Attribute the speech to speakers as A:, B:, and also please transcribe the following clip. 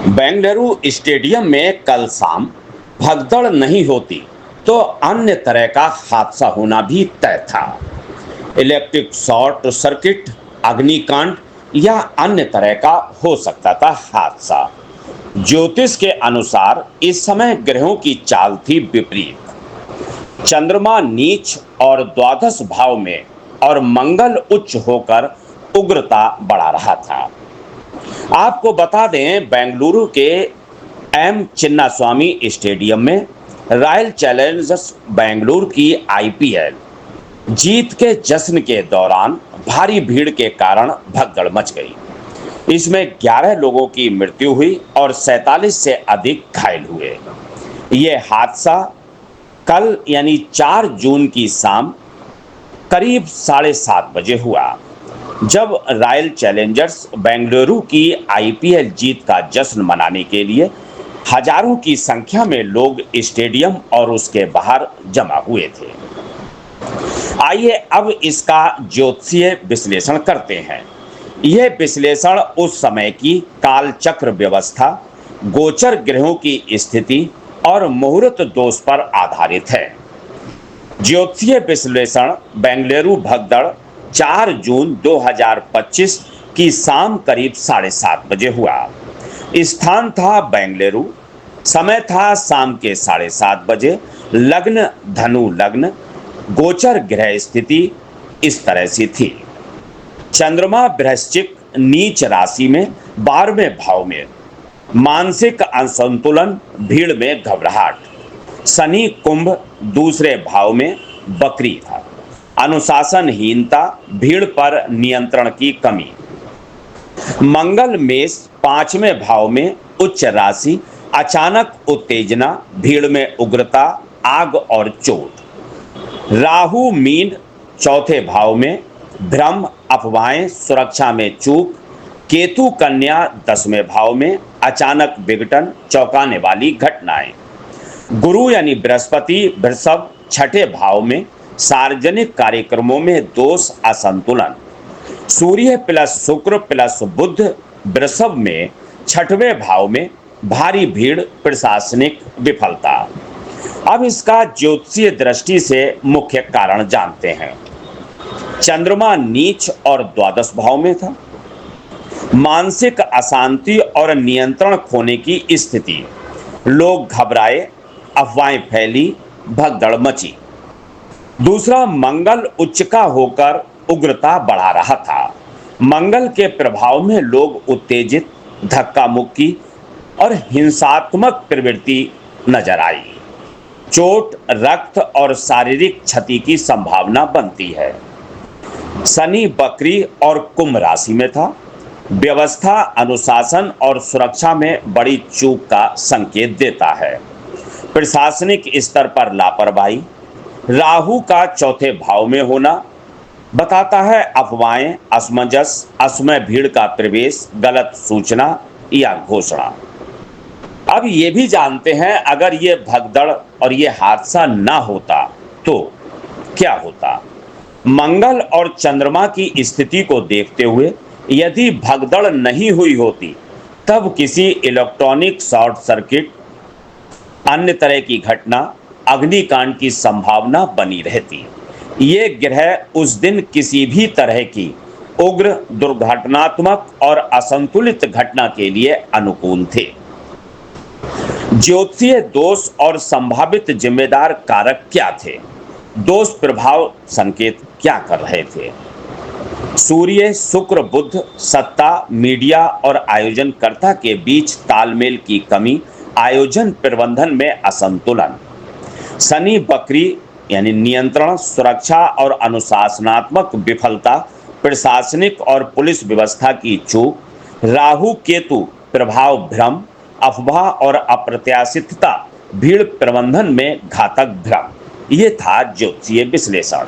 A: Bengaluru stadium में कल शाम भगदड़ नहीं होती तो अन्य तरह का हादसा होना भी तय था। इलेक्ट्रिक शॉर्ट सर्किट, अग्निकांड या अन्य तरह का हो सकता था हादसा। ज्योतिष के अनुसार इस समय ग्रहों की चाल थी विपरीत। चंद्रमा नीच और द्वादश भाव में और मंगल उच्च होकर उग्रता बढ़ा रहा था। आपको बता दें, बेंगलुरु के एम चिन्नास्वामी स्टेडियम में रॉयल चैलेंजर्स बेंगलुरु की आईपीएल जीत के जश्न के दौरान भारी भीड़ के कारण भगदड़ मच गई। इसमें 11 लोगों की मृत्यु हुई और 47 से अधिक घायल हुए। ये हादसा कल यानी 4 जून की शाम करीब 7:30 बजे हुआ, जब रॉयल चैलेंजर्स बेंगलुरु की आईपीएल जीत का जश्न मनाने के लिए हजारों की संख्या में लोग स्टेडियम और उसके बाहर जमा हुए थे। आइए अब इसका ज्योतिषीय विश्लेषण करते हैं। यह विश्लेषण उस समय की कालचक्र व्यवस्था, गोचर ग्रहों की स्थिति और मुहूर्त दोष पर आधारित है। ज्योतिषीय विश्लेषण बेंगलुरु भगदड़ 4 जून 2025 की शाम करीब 7:30 बजे हुआ। स्थान था बेंगलुरु, समय था शाम के 7:30 बजे। लग्न धनु लग्न, गोचर ग्रह स्थिति इस तरह से थी। चंद्रमा बृश्चिक नीच राशि में 12वें भाव में, मानसिक असंतुलन, भीड़ में घबराहट। शनि कुंभ दूसरे भाव में बकरी था, अनुशासनहीनता, भीड़ पर नियंत्रण की कमी। मंगल मेष 5वें भाव में उच्च राशि, अचानक उत्तेजना, भीड़ में उग्रता, आग और चोट। राहु मीन 4थे भाव में भ्रम, अफवाहें, सुरक्षा में चूक। केतु कन्या 10वें भाव में अचानक विघटन, चौंकाने वाली घटनाएं। गुरु यानी बृहस्पति वृषभ 6ठे भाव में सार्वजनिक कार्यक्रमों में दोष, असंतुलन। सूर्य प्लस शुक्र प्लस बुध वृषभ में 6वें भाव में भारी भीड़, प्रशासनिक विफलता। अब इसका ज्योतिषीय दृष्टि से मुख्य कारण जानते हैं। चंद्रमा नीच और द्वादश भाव में था, मानसिक अशांति और नियंत्रण खोने की स्थिति। लोग घबराए, अफवाहें फैली, भगदड़ मची। दूसरा, मंगल उच्च का होकर उग्रता बढ़ा रहा था। मंगल के प्रभाव में लोग उत्तेजित, धक्का मुक्की और हिंसात्मक प्रवृत्ति नजर आई। चोट, रक्त और शारीरिक क्षति की संभावना बनती है। शनि बकरी और कुंभ राशि में था, व्यवस्था, अनुशासन और सुरक्षा में बड़ी चूक का संकेत देता है। प्रशासनिक स्तर पर लापरवाही। राहु का 4थे भाव में होना बताता है अफवाहें, असमंजस, असमय भीड़ का प्रवेश, गलत सूचना या घोषणा। अब ये भी जानते हैं, अगर ये भगदड़ और ये हादसा ना होता तो क्या होता। मंगल और चंद्रमा की स्थिति को देखते हुए यदि भगदड़ नहीं हुई होती तब किसी इलेक्ट्रॉनिक शॉर्ट सर्किट, अन्य तरह की घटना, अग्निकांड की संभावना बनी रहती। ये ग्रह उस दिन किसी भी तरह की उग्र, दुर्घटनात्मक और असंतुलित घटना के लिए अनुकूल थे। ज्योतिषीय दोष और संभावित जिम्मेदार कारक क्या थे? दोष प्रभाव संकेत क्या कर रहे थे? सूर्य, शुक्र, बुध सत्ता, मीडिया और आयोजनकर्ता के बीच तालमेल की कमी, आयोजन प्रबंधन में असंतुलन। शनि बकरी यानी नियंत्रण, सुरक्षा और अनुशासनात्मक विफलता, प्रशासनिक और पुलिस व्यवस्था की चूक। राहु केतु प्रभाव, भ्रम, अफवाह और अप्रत्याशितता, भीड़ प्रबंधन में घातक भ्रम। ये था ज्योतिषीय विश्लेषण।